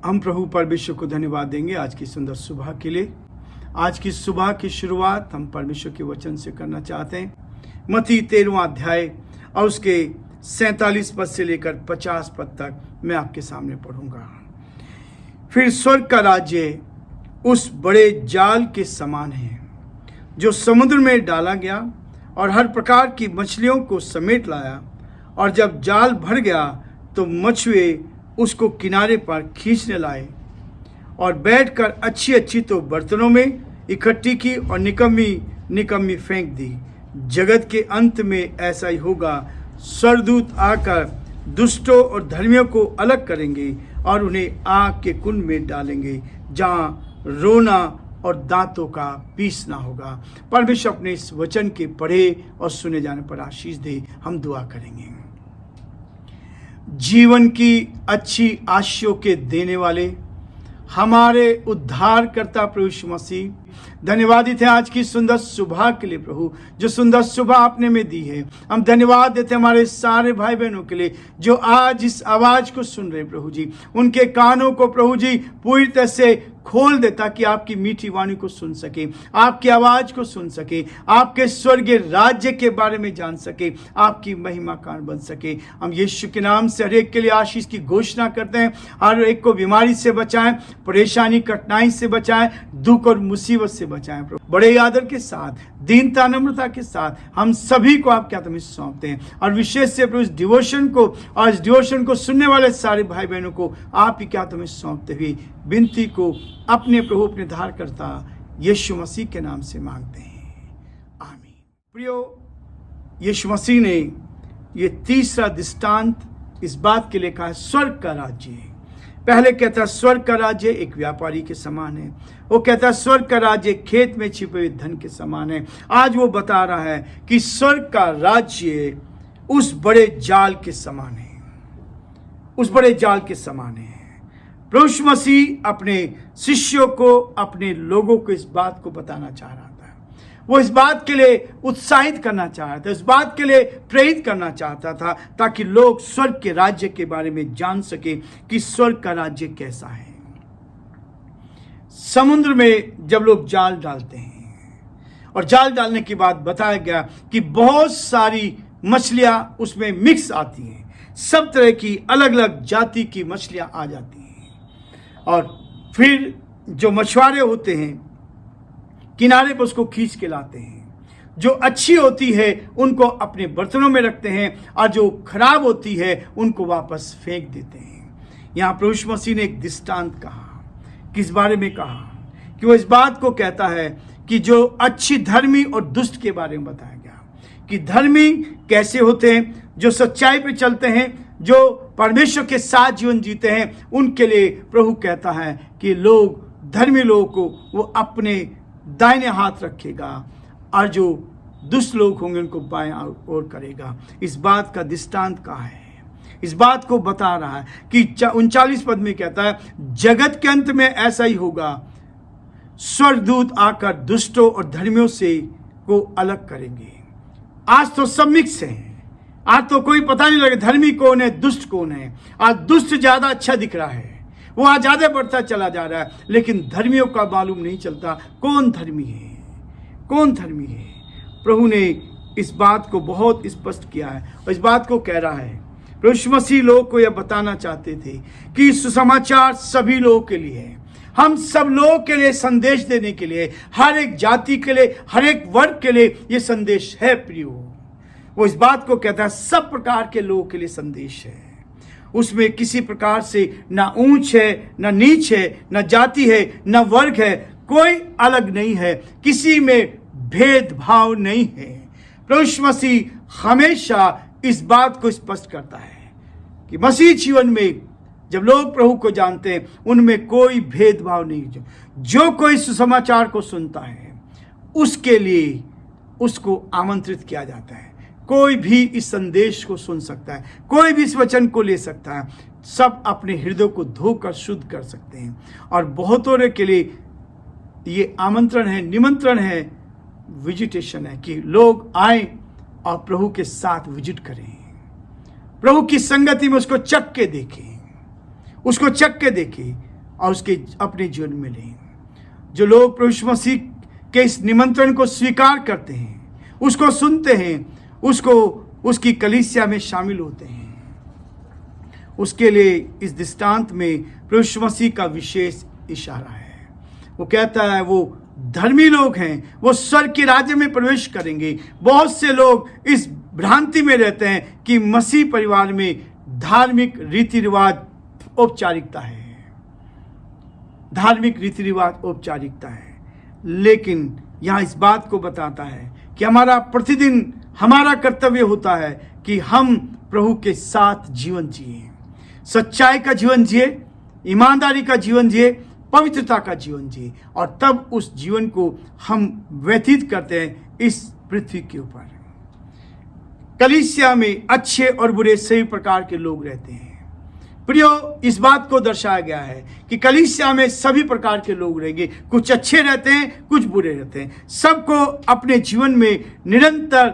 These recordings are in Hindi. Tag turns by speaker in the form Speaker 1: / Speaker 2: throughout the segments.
Speaker 1: हम प्रभु परमेश्वर को धन्यवाद देंगे आज की सुंदर सुबह के लिए। आज की सुबह की शुरुआत हम परमेश्वर के वचन से करना चाहते हैं। मत्ती 13वां अध्याय और उसके 47 पद से लेकर 50 पद तक मैं आपके सामने पढ़ूंगा। फिर स्वर्ग का राज्य उस बड़े जाल के समान है जो समुद्र में डाला गया और हर प्रकार की मछलियों को समेट लाया। और जब जाल भर गया तो मछुए उसको किनारे पर खींचने लाए और बैठकर अच्छी अच्छी तो बर्तनों में इकट्ठी की और निकम्मी फेंक दी। जगत के अंत में ऐसा ही होगा। स्वर्गदूत आकर दुष्टों और धर्मियों को अलग करेंगे और उन्हें आग के कुंड में डालेंगे, जहाँ रोना और दांतों का पीसना होगा। परमेश्वर अपने इस वचन के पढ़े और सुने जाने पर आशीष दे। हम दुआ करेंगे। जीवन की अच्छी आशीषों के देने वाले हमारे उद्धारकर्ता प्रभु यीशु मसीह, धन्यवादित है आज की सुंदर सुबह के लिए प्रभु, जो सुंदर सुबह आपने में दी है। हम धन्यवाद देते हैं हमारे सारे भाई बहनों के लिए जो आज इस आवाज को सुन रहे प्रभु जी। उनके कानों को प्रभु जी पूरी तरह से खोल दे ताकि आपकी मीठी वाणी को सुन सके, आपकी आवाज को सुन सके, आपके स्वर्गीय राज्य के बारे में जान सके, आपकी महिमा कारण बन सके। हम यीशु के नाम से हर एक के लिए आशीष की घोषणा करते हैं। हर एक को बीमारी से बचाएं, परेशानी कठिनाई से बचाएं, दुख और मुसीबत से बचाएं प्रभु। बड़े आदर के साथ, दीनता नम्रता के साथ हम सभी को आपके हाथ में सौंपते हैं। और विशेष से प्रभु इस डिवोशन को और इस डिवोशन को सुनने वाले सारे भाई बहनों को आप ही के हाथ में सौंपते हुए विनती को अपने प्रभु अपने धारकर्ता यीशु मसीह के नाम से मांगते हैं, आमीन। प्रियो, यीशु मसीह ने ये तीसरा दृष्टांत इस बात के लिए कहा, स्वर्ग का राज्य है। पहले कहता है स्वर्ग का राज्य एक व्यापारी के समान है। वो कहता है स्वर्ग का राज्य खेत में छिपे हुए धन के समान है। आज वो बता रहा है कि स्वर्ग का राज्य उस बड़े जाल के समान है, उस बड़े जाल के समान है। प्रभु यीशु मसीह अपने शिष्यों को, अपने लोगों को इस बात को बताना चाह रहा था। वो इस बात के लिए उत्साहित करना चाहता था, इस बात के लिए प्रेरित करना चाहता था ताकि लोग स्वर्ग के राज्य के बारे में जान सके कि स्वर्ग का राज्य कैसा है। समुद्र में जब लोग जाल डालते हैं और जाल डालने के बाद बताया गया कि बहुत सारी मछलियां उसमें मिक्स आती हैं, सब तरह की अलग अलग जाति की मछलियां आ जाती हैं। और फिर जो मछुआरे होते हैं किनारे पर उसको खींच के लाते हैं। जो अच्छी होती है उनको अपने बर्तनों में रखते हैं और जो खराब होती है उनको वापस फेंक देते हैं। यहाँ प्रभु यीशु मसीह ने एक दृष्टांत कहा। किस बारे में कहा? कि वो इस बात को कहता है कि जो अच्छी धर्मी और दुष्ट के बारे में बताया गया कि धर्मी कैसे होते हैं, जो सच्चाई पे चलते हैं, जो परमेश्वर के साथ जीवन जीते हैं, उनके लिए प्रभु कहता है कि लोग, धर्मी लोगों को वो अपने दाहिने हाथ रखेगा और जो दुष्ट लोग होंगे उनको बाएं ओर करेगा। इस बात का दृष्टांत कहा है, इस बात को बता रहा है कि 39 पद में कहता है जगत के अंत में ऐसा ही होगा। स्वर्गदूत आकर दुष्टों और धर्मियों से को अलग करेंगे। आज तो सब मिक्स है, आज तो कोई पता नहीं लगे धर्मी कौन है, दुष्ट कौन है। आज दुष्ट ज्यादा अच्छा दिख रहा है, वो आज ज्यादा बढ़ता चला जा रहा है, लेकिन धर्मियों का मालूम नहीं चलता कौन धर्मी है, कौन धर्मी है। प्रभु ने इस बात को बहुत स्पष्ट किया है और इस बात को कह रहा है। प्रभु यीशु मसीह लोगों को यह बताना चाहते थे कि सुसमाचार सभी लोगों के लिए है। हम सब लोगों के लिए संदेश देने के लिए, हर एक जाति के लिए, हर एक वर्ग के लिए ये संदेश है। प्रियो, वो इस बात को कहता है सब प्रकार के लोगों के लिए संदेश है। उसमें किसी प्रकार से ना ऊंच है, ना नीच है, ना जाति है, ना वर्ग है, कोई अलग नहीं है, किसी में भेदभाव नहीं है। प्रभु यीशु मसीह हमेशा इस बात को स्पष्ट करता है कि मसीह जीवन में जब लोग प्रभु को जानते हैं उनमें कोई भेदभाव नहीं। जो कोई सुसमाचार को सुनता है उसके लिए उसको आमंत्रित किया जाता है। कोई भी इस संदेश को सुन सकता है, कोई भी इस वचन को ले सकता है। सब अपने हृदय को धोकर शुद्ध कर सकते हैं। और बहुतों के लिए ये आमंत्रण है, निमंत्रण है, विजिटेशन है कि लोग आए और प्रभु के साथ विजिट करें, प्रभु की संगति में उसको चख के देखें, उसको चख के देखें। और उसके अपने जीवन में लें। जो लोग प्रभु यीशु मसीह के इस निमंत्रण को स्वीकार करते हैं, उसको सुनते हैं, उसको उसकी कलीसिया में शामिल होते हैं, उसके लिए इस दृष्टांत में प्रभु यीशु मसीह का विशेष इशारा है। वो कहता है वो धर्मी लोग हैं, वो स्वर्ग के राज्य में प्रवेश करेंगे। बहुत से लोग इस भ्रांति में रहते हैं कि मसीह परिवार में धार्मिक रीति रिवाज औपचारिकता है, धार्मिक रीति रिवाज औपचारिकता है, लेकिन यहाँ इस बात को बताता है कि हमारा प्रतिदिन हमारा कर्तव्य होता है कि हम प्रभु के साथ जीवन जिए, सच्चाई का जीवन जिए, ईमानदारी का जीवन जिए, पवित्रता का जीवन जिए, और तब उस जीवन को हम व्यतीत करते हैं इस पृथ्वी के ऊपर। कलीसिया में अच्छे और बुरे सभी प्रकार के लोग रहते हैं। प्रियो, इस बात को दर्शाया गया है कि कलीसिया में सभी प्रकार के लोग रहेंगे। कुछ अच्छे रहते हैं, कुछ बुरे रहते हैं। सबको अपने जीवन में निरंतर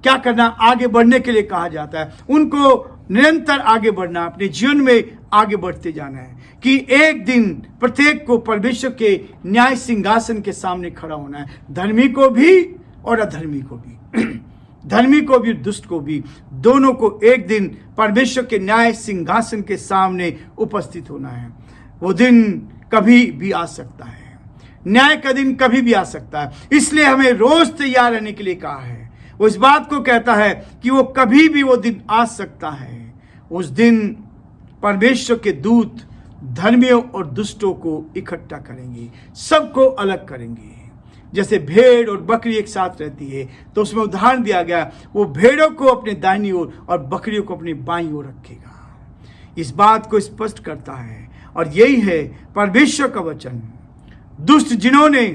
Speaker 1: क्या करना, आगे बढ़ने के लिए कहा जाता है। उनको निरंतर आगे बढ़ना, अपने जीवन में आगे बढ़ते जाना है कि एक दिन प्रत्येक को परमेश्वर के न्याय सिंहासन के सामने खड़ा होना है, धर्मी को भी और अधर्मी को भी धर्मी को भी, दुष्ट को भी, दोनों को एक दिन परमेश्वर के न्याय सिंहासन के सामने उपस्थित होना है। वो दिन कभी भी आ सकता है, न्याय का दिन कभी भी आ सकता है, इसलिए हमें रोज तैयार रहने के लिए कहा है। वो इस बात को कहता है कि वो कभी भी वो दिन आ सकता है। उस दिन परमेश्वर के दूत धर्मियों और दुष्टों को इकट्ठा करेंगे, सबको अलग करेंगे। जैसे भेड़ और बकरी एक साथ रहती है, तो उसमें उदाहरण दिया गया, वो भेड़ों को अपने दाहिनी ओर और बकरियों को अपनी बाईं ओर रखेगा। इस बात को स्पष्ट करता है, और यही है परमेश्वर का वचन। दुष्ट जिन्होंने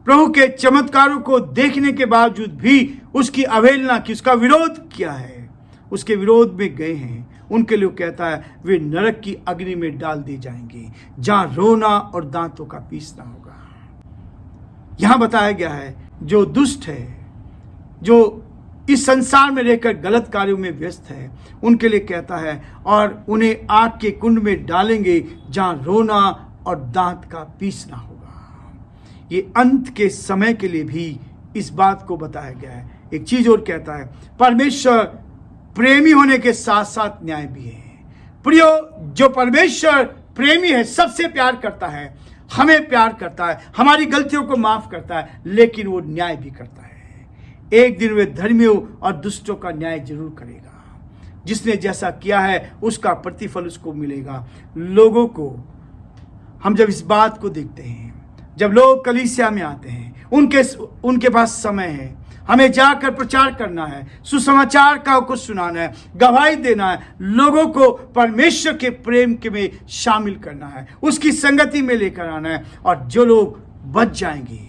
Speaker 1: प्रभु के चमत्कारों को देखने के बावजूद भी उसकी अवहेलना की, उसका विरोध किया है, उसके विरोध में गए हैं, उनके लिए कहता है वे नरक की अग्नि में डाल दिए जाएंगे, जहां रोना और दांतों का पीसना होगा। यहां बताया गया है जो दुष्ट है, जो इस संसार में रहकर गलत कार्यों में व्यस्त है, उनके लिए कहता है और उन्हें आग के कुंड में डालेंगे जहां रोना और दांत का पीसना होगा। ये अंत के समय के लिए भी इस बात को बताया गया है। एक चीज और कहता है, परमेश्वर प्रेमी होने के साथ साथ न्याय भी है। प्रियो, जो परमेश्वर प्रेमी है, सबसे प्यार करता है, हमें प्यार करता है, हमारी गलतियों को माफ करता है, लेकिन वो न्याय भी करता है। एक दिन वे धर्मियों और दुष्टों का न्याय जरूर करेगा। जिसने जैसा किया है उसका प्रतिफल उसको मिलेगा। लोगों को हम जब इस बात को देखते हैं, जब लोग कलीसिया में आते हैं, उनके पास समय है, हमें जाकर प्रचार करना है, सुसमाचार का कुछ सुनाना है, गवाही देना है, लोगों को परमेश्वर के प्रेम के में शामिल करना है, उसकी संगति में लेकर आना है। और जो लोग बच जाएंगे,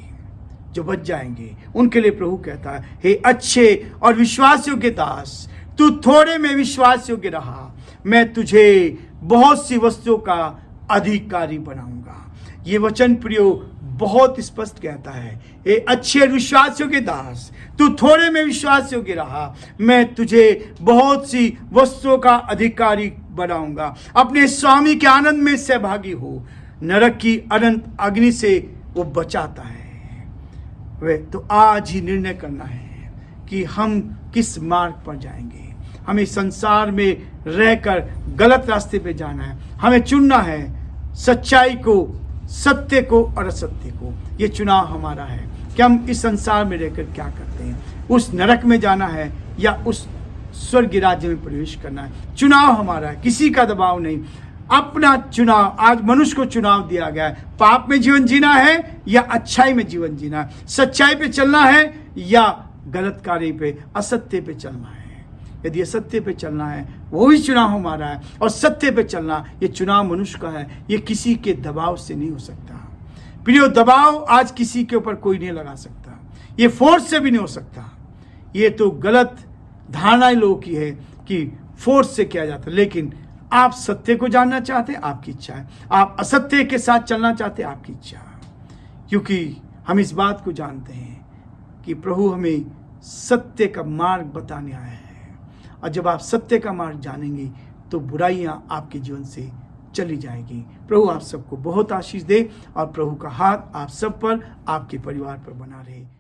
Speaker 1: जो बच जाएंगे, उनके लिए प्रभु कहता है, हे अच्छे और विश्वास योग्य दास, तू थोड़े में विश्वास योग्य रहा, मैं तुझे बहुत सी वस्तुओं का अधिकारी बनाऊंगा। ये वचन प्रियो बहुत स्पष्ट कहता है, हे अच्छे विश्वास योग्य दास, तू थोड़े में विश्वास योग्य रहा, मैं तुझे बहुत सी वस्तुओं का अधिकारी बनाऊंगा। अपने स्वामी के आनंद में सहभागी हो। नरक की अनंत अग्नि से वो बचाता है। वे तो आज ही निर्णय करना है कि हम किस मार्ग पर जाएंगे। हमें संसार में रहकर गलत रास्ते पे जाना है, हमें चुनना है सच्चाई को, सत्य को और असत्य को। ये चुनाव हमारा है कि हम इस संसार में रहकर क्या करते हैं, उस नरक में जाना है या उस स्वर्ग राज्य में प्रवेश करना है। चुनाव हमारा है, किसी का दबाव नहीं, अपना चुनाव। आज मनुष्य को चुनाव दिया गया है, पाप में जीवन जीना है या अच्छाई में जीवन जीना है, सच्चाई पे चलना है या गलत कार्य पे, असत्य पे चलना है। यदि असत्य पे चलना है, वो ही चुनाव हमारा है, और सत्य पे चलना ये चुनाव मनुष्य का है। ये किसी के दबाव से नहीं हो सकता। प्रियो, दबाव आज किसी के ऊपर कोई नहीं लगा सकता, ये फोर्स से भी नहीं हो सकता। ये तो गलत धारणा लोगों की है कि फोर्स से किया जाता है। लेकिन आप सत्य को जानना चाहते हैं, आपकी इच्छा है। आप असत्य के साथ चलना चाहते हैं, आपकी इच्छा है। क्योंकि हम इस बात को जानते हैं कि प्रभु हमें सत्य का मार्ग बताने आया है, और जब आप सत्य का मार्ग जानेंगे तो बुराइयां आपके जीवन से चली जाएगी। प्रभु आप सबको बहुत आशीष दे और प्रभु का हाथ आप सब पर, आपके परिवार पर बना रहे।